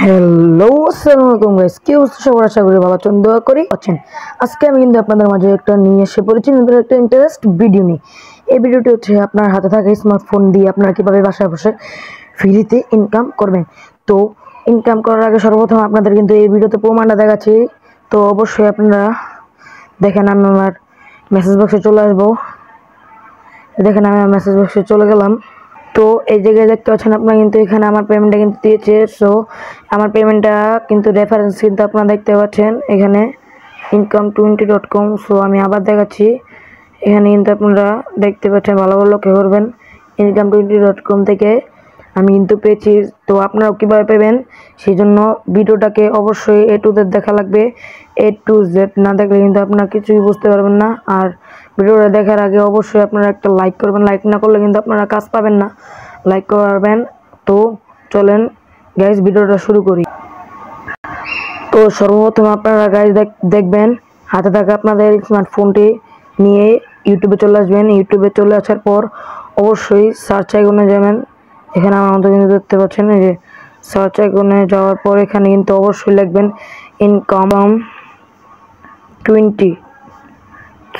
Hello আসসালামু আলাইকুম guys, কি অবস্থা সবার? আশা করি ভালো আছেন, দোয়া করি আছেন। আজকে আমি কিন্তু আপনাদের মাঝে একটা নিয়ে এসে পড়েছি, নতুন একটা ইন্টারেস্ট ভিডিও নিয়ে। এই ভিডিওটি হচ্ছে আপনার হাতে থাকা স্মার্টফোন দিয়ে আপনারা কিভাবে বাসায় বসে ফ্রিতে ইনকাম করবেন। তো ইনকাম করার আগে সর্বপ্রথম আপনাদের কিন্তু এই ভিডিওতে প্রমাণটা দেখাচ্ছি। তো অবশ্যই আপনারা দেখেন, আমি আমার মেসেজ বক্সে চলে আসবো। দেখেন আমি মেসেজ বক্সে চলে গেলাম। তো এই জায়গায় দেখতে পাচ্ছেন আপনারা, কিন্তু এখানে আমার পেমেন্টটা কিন্তু দিয়েছে। সো আমার পেমেন্টটা কিন্তু রেফারেন্স কিন্তু আপনারা দেখতে পাচ্ছেন এখানে income20.com। সো আমি আবার দেখাচ্ছি, এখানে কিন্তু আপনারা দেখতে পাচ্ছেন, ভালো ভালো লক্ষ্য করবেন। income20.com থেকে আমি কিন্তু পেয়েছি। তো আপনারাও কীভাবে পেবেন সেই জন্য ভিডিওটাকে অবশ্যই A to Z দেখা লাগবে। A to Z না দেখলে কিন্তু আপনারা কিছুই বুঝতে পারবেন না। আর ভিডিওটা দেখার আগে অবশ্যই আপনারা একটা লাইক করবেন, লাইক না করলে কিন্তু আপনারা কাজ পাবেন না, লাইক করবেন। তো চলেন গাইজ ভিডিওটা শুরু করি। তো সর্বপ্রথম আপনারা গাইজ দেখবেন হাতে থাকা আপনাদের স্মার্টফোনটি নিয়ে ইউটিউবে চলে আসবেন। ইউটিউবে চলে আসার পর অবশ্যই সার্চ আইকনে যাবেন। এখানে আমার মতো কিন্তু দেখতে পাচ্ছেন, এই যে সার্চ আইকনে যাওয়ার পর এখানে কিন্তু অবশ্যই লিখবেন income20।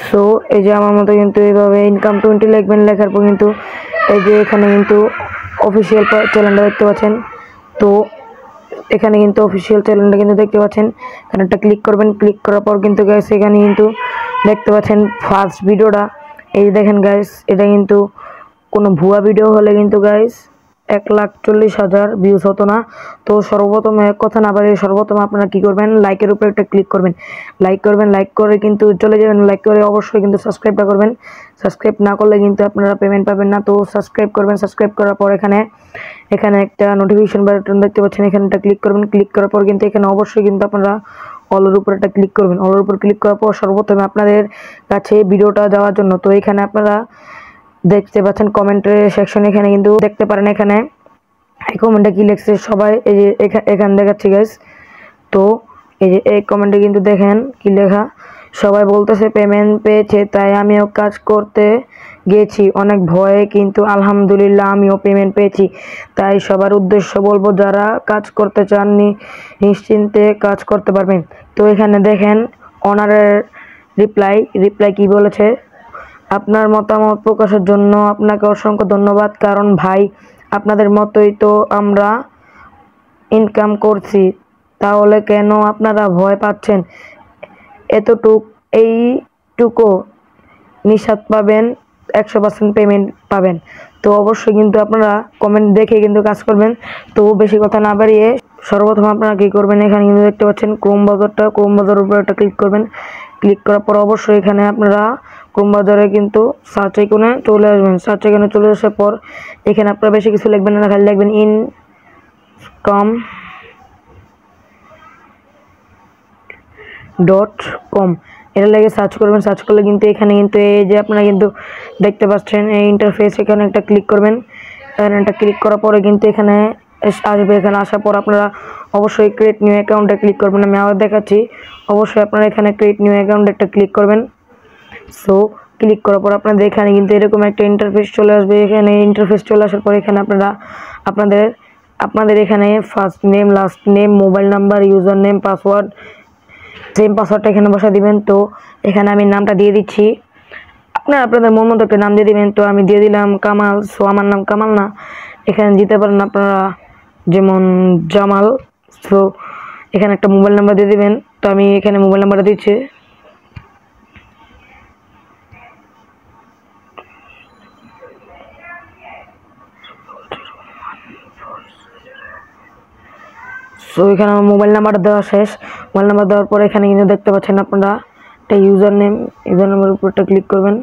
সো এই যে আমার মতো কিন্তু এইভাবে income20 লিখবেন। লেখার পর কিন্তু এই যে এখানে কিন্তু অফিসিয়াল চ্যানেলটা দেখতে পাচ্ছেন। তো এখানে কিন্তু অফিসিয়াল চ্যানেলটা কিন্তু দেখতে পাচ্ছেন, এখানে একটা ক্লিক করবেন। ক্লিক করার পর কিন্তু গাইস এখানে কিন্তু দেখতে পাচ্ছেন ফার্স্ট ভিডিওটা। এই দেখেন গাইস, এটা কিন্তু কোনো ভুয়া ভিডিও হলে কিন্তু গাইস 1,40,000 ভিউজ হতো না। তো সর্বপ্রথম এক কথা না বাড়িয়ে সর্বপ্রথম আপনারা কি করবেন, লাইকের উপরে একটা ক্লিক করবেন। লাইক করবেন, লাইক করে কিন্তু চলে যাবেন। লাইক করে অবশ্যই কিন্তু সাবস্ক্রাইবটা করবেন। সাবস্ক্রাইব না করলে কিন্তু আপনারা পেমেন্ট পাবেন না। তো সাবস্ক্রাইব করবেন। সাবস্ক্রাইব করার পর এখানে একটা নোটিফিকেশন বাটন দেখতে পাচ্ছেন, এখানে একটা ক্লিক করবেন। ক্লিক করার পর কিন্তু এখানে অবশ্যই কিন্তু আপনারা অলের উপর একটা ক্লিক করবেন। অলের উপর ক্লিক করার পর সর্বপ্রথমে আপনাদের কাছে ভিডিওটা যাওয়ার জন্য তো এখানে আপনারা দেখতে পাচ্ছেন কমেন্টের সেকশন, এখানে কিন্তু দেখতে পারেন এখানে এই কমেন্টে কি লিখছে সবাই। এই যে এখানে দেখাচ্ছি গাইস। তো এই যে এই কমেন্টে কিন্তু দেখেন কি লেখা, সবাই বলতেছে পেমেন্ট পেয়েছে, তাই আমিও কাজ করতে গেছি অনেক ভয়ে, কিন্তু আলহামদুলিল্লাহ আমিও পেমেন্ট পেয়েছি। তাই সবার উদ্দেশ্য বলবো, যারা কাজ করতে চান নিশ্চিন্তে কাজ করতে পারবেন। তো এখানে দেখেন অনারের রিপ্লাই কি বলেছে, আপনার মতামত প্রকাশের জন্য আপনাকে অসংখ্য ধন্যবাদ। কারণ ভাই আপনাদের মতোই তো আমরা ইনকাম করছি, তাহলে কেন আপনারা ভয় পাচ্ছেন? এইটুকু নিঃস্বাদ পাবেন, 100% পেমেন্ট পাবেন। তো অবশ্যই কিন্তু আপনারা কমেন্ট দেখে কিন্তু কাজ করবেন। তো বেশি কথা না বাড়িয়ে সর্বপ্রথম আপনারা কী করবেন, এখানে কিন্তু দেখতে পাচ্ছেন ক্রোম বাজারের উপরে একটা ক্লিক করবেন। ক্লিক করার পর অবশ্যই এখানে আপনারা ক্রোম বাজারে কিন্তু সার্চ আইকনে চলে আসবেন। সার্চ আইকনে চলে আসার পর এখানে আপনারা বেশি কিছু লিখবেন না, খালি লিখবেন income.com। এটা লেগে সার্চ করবেন। সার্চ করলে কিন্তু এখানে কিন্তু এই যে আপনারা কিন্তু দেখতে পাচ্ছেন এই ইন্টারফেস, এখানে একটা ক্লিক করবেন। এখানে একটা ক্লিক করার পরে কিন্তু এখানে আসবে। এখানে আসার পর আপনারা অবশ্যই ক্রিয়েট নিউ অ্যাকাউন্টে ক্লিক করবেন। আমি আবার দেখাচ্ছি, অবশ্যই আপনারা এখানে ক্রিয়েট নিউ অ্যাকাউন্টে একটা ক্লিক করবেন। সো ক্লিক করার পর আপনাদের এখানে কিন্তু এরকম একটা ইন্টারফেস চলে আসবে। এখানে ইন্টারফেস চলে আসার পর এখানে আপনারা আপনাদের এখানে first name, last name, mobile number, user name, password, same পাসওয়ার্ডটা এখানে বসা দিবেন। তো এখানে আমি নামটা দিয়ে দিচ্ছি, আপনাদের মন মতো একটা নাম দিয়ে দিবেন। তো আমি দিয়ে দিলাম কামাল। সো আমার নাম কামাল না, এখানে দিতে পারেন আপনারা যেমন জামাল। সো এখানে একটা মোবাইল নাম্বার দিয়ে দিবেন। তো আমি এখানে মোবাইল নাম্বারটা দিচ্ছি। সো এখানে আমার মোবাইল নাম্বারটা দেওয়া শেষ। মোবাইল নাম্বার দেওয়ার পরে এখানে কিন্তু দেখতে পাচ্ছেন আপনারা একটা ইউজার নেমের উপর একটা ক্লিক করবেন।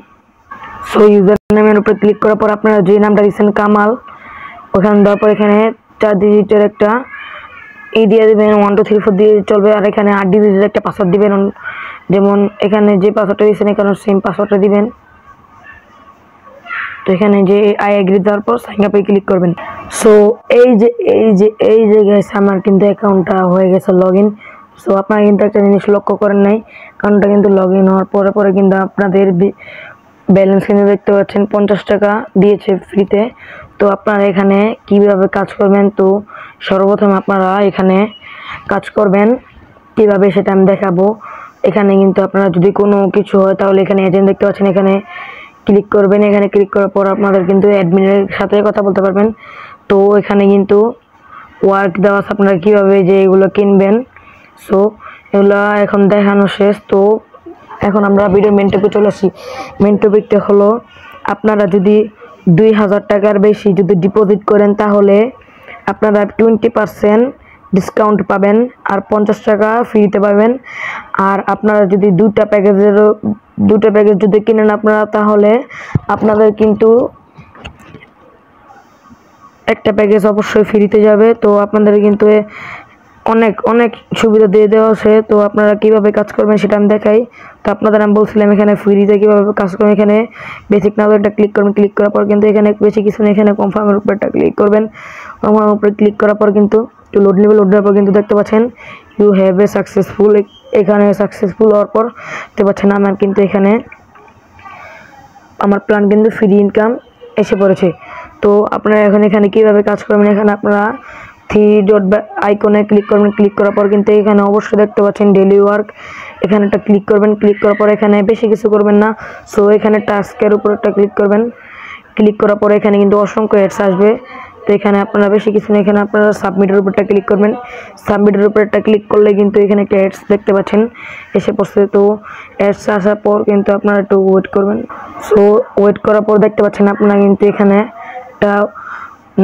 সো ইউজার নেমের উপরে ক্লিক করার পর আপনারা যে নামটা দিচ্ছেন কামাল, ওখানে দেওয়ার পর এখানে 4 ডিজিটের একটা দিয়ে দেবেন, 1 2 3 4 দিয়ে চলবে। আর এখানে 8 ডিজিটের একটা পাসওয়ার্ড দিবেন, যেমন এখানে যে পাসওয়ার্ডটা দিচ্ছেন এখানে সেম পাসওয়ার্ডটা দিবেন। তো এখানে যে আই এগ্রি দেওয়ার পর সাইন আপে ক্লিক করবেন। সো এই যে গাইস আমার কিন্তু অ্যাকাউন্টটা হয়ে গেছে লগ ইন। সো আপনারা কিন্তু একটা জিনিস লক্ষ্য করেন নাই, অ্যাকাউন্টটা কিন্তু লগ ইন হওয়ার পরে কিন্তু আপনাদের ব্যালেন্স কিন্তু দেখতে পাচ্ছেন 50 টাকা দিয়েছে ফ্রিতে। তো আপনারা এখানে কিভাবে কাজ করবেন, তো সর্বপ্রথম আপনারা এখানে কাজ করবেন কিভাবে সেটা আমি দেখাবো। এখানে কিন্তু আপনারা যদি কোনো কিছু হয় তাহলে এখানে এজেন্ট দেখতে পাচ্ছেন, এখানে ক্লিক করবেন। এখানে ক্লিক করার পর আপনাদের কিন্তু অ্যাডমিনের সাথে কথা বলতে পারবেন। তো এখানে কিন্তু ওয়ার্ক দেওয়া আছে আপনারা কীভাবে যে এগুলো কিনবেন। সো এগুলো এখন দেখানো শেষ। তো এখন আমরা ভিডিও মেন টপিকে চলে আসি। মেন টপিকটা হলো আপনারা যদি 2000 টাকার বেশি যদি ডিপোজিট করেন তাহলে আপনারা 20% ডিসকাউন্ট পাবেন আর 50 টাকা ফ্রিতে পাবেন। আর আপনারা যদি দুটা প্যাকেজ যদি কিনেন আপনারা, তাহলে আপনাদের কিন্তু একটা প্যাকেজ অবশ্যই ফ্রিতে যাবে। তো আপনাদের কিন্তু অনেক অনেক সুবিধা দিয়ে দেওয়া আছে। তো আপনারা কিভাবে কাজ করবেন সেটা আমি দেখাই। তো আপনাদের আমি বলছিলাম এখানে ফ্রিতে কীভাবে কাজ করবেন। এখানে বেসিক নাওটা ক্লিক করবেন। ক্লিক করার পর কিন্তু এখানে বেশি কিছু নেই, এখানে কনফার্মের উপরে একটা ক্লিক করবেন। কনফার্মের উপরে ক্লিক করার পর কিন্তু লোড নেবে। লোড নেওয়ার পর কিন্তু দেখতে পাচ্ছেন ইউ হ্যাভ এ সাকসেসফুল। এখানে সাকসেসফুল হওয়ার পর দেখতে পাচ্ছেন আমার কিন্তু এখানে আমার প্ল্যান কিন্তু ফ্রি ইনকাম এসে পড়েছে। তো আপনারা এখন এখানে কীভাবে কাজ করবেন, এখানে আপনারা 3 ডট আইকনে ক্লিক করবেন। ক্লিক করার পর কিন্তু এখানে অবশ্যই দেখতে পাচ্ছেন ডেইলি ওয়ার্ক, এখানে একটা ক্লিক করবেন। ক্লিক করার পর এখানে বেশি কিছু করবেন না। সো এখানে টাস্কের উপর একটা ক্লিক করবেন। ক্লিক করার পরে এখানে কিন্তু অসংখ্য অ্যাডস আসবে। তো এখানে আপনারা বেশি কিছু না, এখানে আপনারা সাবমিটের উপরটা ক্লিক করবেন। সাবমিটের উপর একটা ক্লিক করলে কিন্তু এখানে একটা অ্যাডস দেখতে পাচ্ছেন এসে পড়ছে। তো অ্যাডস আসার পর কিন্তু আপনারা একটু ওয়েট করবেন। সো ওয়েট করার পর দেখতে পাচ্ছেন আপনারা কিন্তু এখানে একটা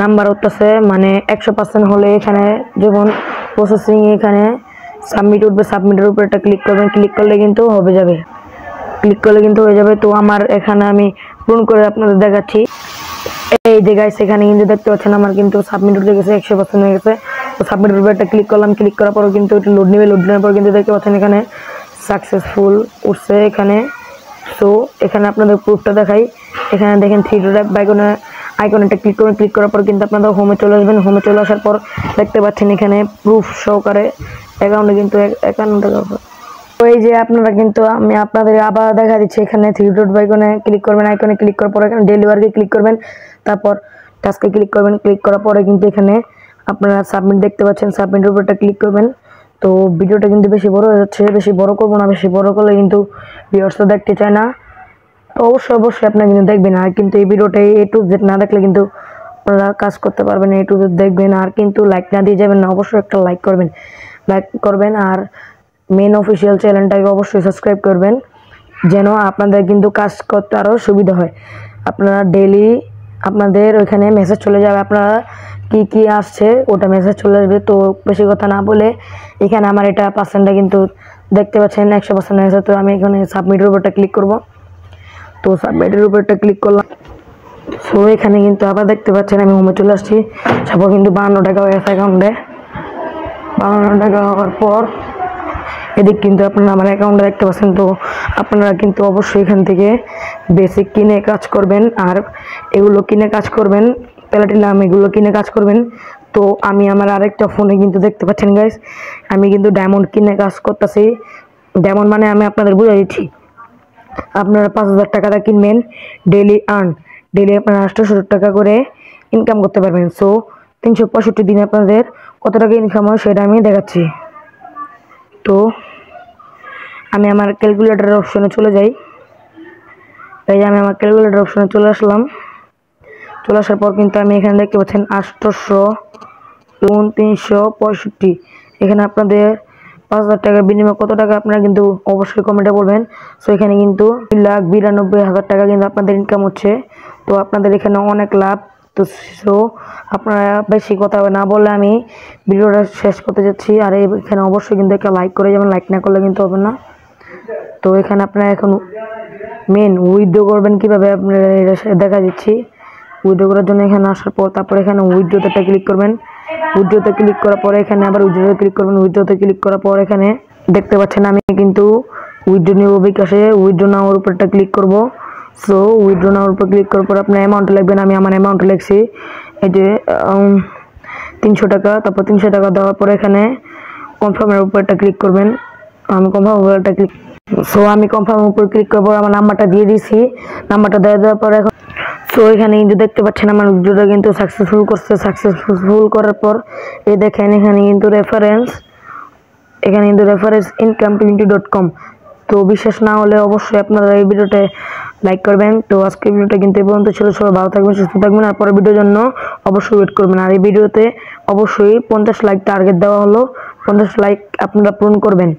নাম্বার উঠতেছে, মানে 100% হলে এখানে যখন প্রসেসিং এখানে সাবমিট উঠবে, সাবমিটের উপর একটা ক্লিক করবেন। ক্লিক করলে কিন্তু হয়ে যাবে, ক্লিক করলে কিন্তু হয়ে যাবে। তো আমার এখানে আমি পূরণ করে আপনাদের দেখাচ্ছি। এই যে গাইস এখানে কিন্তু দেখতে পাচ্ছেন আমার কিন্তু সাবমিট উঠে গেছে, 100% হয়ে গেছে। তো সাবমিটের উপর একটা ক্লিক করলাম। ক্লিক করার পর কিন্তু একটু লোড নেবে। লোড নেওয়ার পর কিন্তু দেখতে পাচ্ছেন এখানে সাকসেসফুল উঠছে এখানে। সো এখানে আপনাদের প্রুফটা দেখাই। এখানে দেখেন 3 ডট আইকনে একটা ক্লিক করবেন। ক্লিক করার পর কিন্তু আপনাদের হোমে চলে আসবেন। হোমে চলে আসার পর দেখতে পাচ্ছেন এখানে প্রুফ সহকারে অ্যাকাউন্টে কিন্তু 51 টাকা। তো এই যে আপনারা কিন্তু আমি আপনাদের আবার দেখা দিচ্ছি, এখানে 3 ডট আইকনে ক্লিক করবেন। আইকনে ক্লিক করার পর এখানে ডেইলি ওয়ার্কে ক্লিক করবেন। তারপর টাস্কে ক্লিক করবেন। ক্লিক করার পরে কিন্তু এখানে আপনারা সাবমিট দেখতে পাচ্ছেন, সাবমিটের উপর একটা ক্লিক করবেন। তো ভিডিওটা কিন্তু বেশি বড় হয়ে যাচ্ছে, বেশি বড় করবো না, বেশি বড় করলে কিন্তু ভিউয়ার্সরা দেখতে চায় না। তো অবশ্যই আপনারা কিন্তু দেখবেন। আর কিন্তু এই ভিডিওটা A to Z না দেখলে কিন্তু আপনারা কাজ করতে পারবেন। A to Z দেখবেন আর কিন্তু লাইক না দিয়ে যাবেন না, অবশ্যই একটা লাইক করবেন। আর মেন অফিসিয়াল চ্যানেলটাকে অবশ্যই সাবস্ক্রাইব করবেন, যেন আপনাদের কিন্তু কাজ করতে আরও সুবিধা হয়। আপনারা ডেইলি আপনাদের ওইখানে মেসেজ চলে যাবে, আপনারা কি আসছে ওটা মেসেজ চলে আসবে। তো বেশি কথা না বলে এখানে আমার এটা পার্সেন্টটা কিন্তু দেখতে পাচ্ছেন 100% হয়ে গেছে। তো আমি এখানে সাবমিটের উপরটা ক্লিক করব। তো সাবমিটের উপরটা ক্লিক করলাম। সো এখানে কিন্তু আবার দেখতে পাচ্ছেন আমি হোমে চলে আসছি। তারপর কিন্তু 52 টাকা হয়ে গেছে অ্যাকাউন্টে। 52 টাকা হওয়ার পর এদিক কিন্তু আপনারা আমার অ্যাকাউন্টে দেখতে পাচ্ছেন। তো আপনারা কিন্তু অবশ্যই এখান থেকে বেসিক কিনে কাজ করবেন আর এগুলো কিনে কাজ করবেন, প্যালাটিনাম এগুলো কিনে কাজ করবেন। তো আমি আমার আরেকটা ফোনে কিন্তু দেখতে পাচ্ছেন গাইস, আমি কিন্তু ডায়মন্ড কিনে কাজ করতেছি। ডায়মন্ড মানে আমি আপনাদের বুঝাই দিচ্ছি, আপনারা 5000 টাকাটা কিনবেন, ডেইলি আপনারা 870 টাকা করে ইনকাম করতে পারবেন। সো 365 দিনে আপনাদের কত টাকা ইনকাম হয় সেটা আমি দেখাচ্ছি। তো আমি আমার ক্যালকুলেটরের অপশনে চলে যাই। এই যে আমি আমার ক্যালকুলেটর অপশনে চলে আসলাম। চলে আসার পর কিন্তু আমি এখানে দেখতে পাচ্ছেন 800-365। এখানে আপনাদের 5000 টাকার বিনিময়ে কত টাকা আপনারা কিন্তু অবশ্যই কমেন্টে বলবেন। সো এখানে কিন্তু 2,92,000 টাকা কিন্তু আপনাদের ইনকাম হচ্ছে। তো আপনাদের এখানে অনেক লাভ। তো সো আপনারা বেশি কথা না বলে আমি ভিডিওটা শেষ করতে যাচ্ছি। আর এখানে অবশ্যই কিন্তু একটা লাইক করে যাবেন, লাইক না করলে কিন্তু হবে না। তো এখানে আপনারা এখন মেন উইথড্র করবেন কীভাবে আপনারা দেখা দিচ্ছি। উইথড্র করার জন্য এখানে আসার পর তারপর এখানে উইথড্রতে ক্লিক করবেন। উইথড্রতে ক্লিক করার পরে এখানে আবার উইথড্রতে ক্লিক করবেন। উইথড্রতে ক্লিক করার পর এখানে দেখতে পাচ্ছেন আমি কিন্তু উইথড্র নিব বিকাশে। উইথড্র নাওয়ার উপর একটা ক্লিক করব। সো উইথড্র নাওয়ার উপর ক্লিক করার পর আপনার অ্যামাউন্ট লিখবেন। আমি আমার অ্যামাউন্ট লিখছি এই যে 300 টাকা। তারপর 300 টাকা দেওয়ার পর এখানে কনফার্মের উপর একটা ক্লিক করবেন। আমি কনফার্মের উপর একটা ক্লিক সো আমি কনফার্ম উপর ক্লিক করবো, আমার নাম্বারটা দিয়ে দিছি। নাম্বারটা দেওয়ার পর এখন সো এখানে কিন্তু দেখতে পাচ্ছেন আমার ভিডিওটা কিন্তু সাকসেসফুল করছে। সাকসেসফুল করার পর এই দেখেন এখানে কিন্তু রেফারেন্স income20.com। তো বিশ্বাস না হলে অবশ্যই আপনারা এই ভিডিওতে লাইক করবেন। তো আজকের ভিডিওটা কিন্তু এই পর্যন্ত ছিল। সবাই ভালো থাকবেন, সুস্থ থাকবেন, আর পরের ভিডিওর জন্য অবশ্যই ওয়েট করবেন। আর এই ভিডিওতে অবশ্যই 50 লাইক টার্গেট দেওয়া হলো, 50 লাইক আপনারা পূরণ করবেন।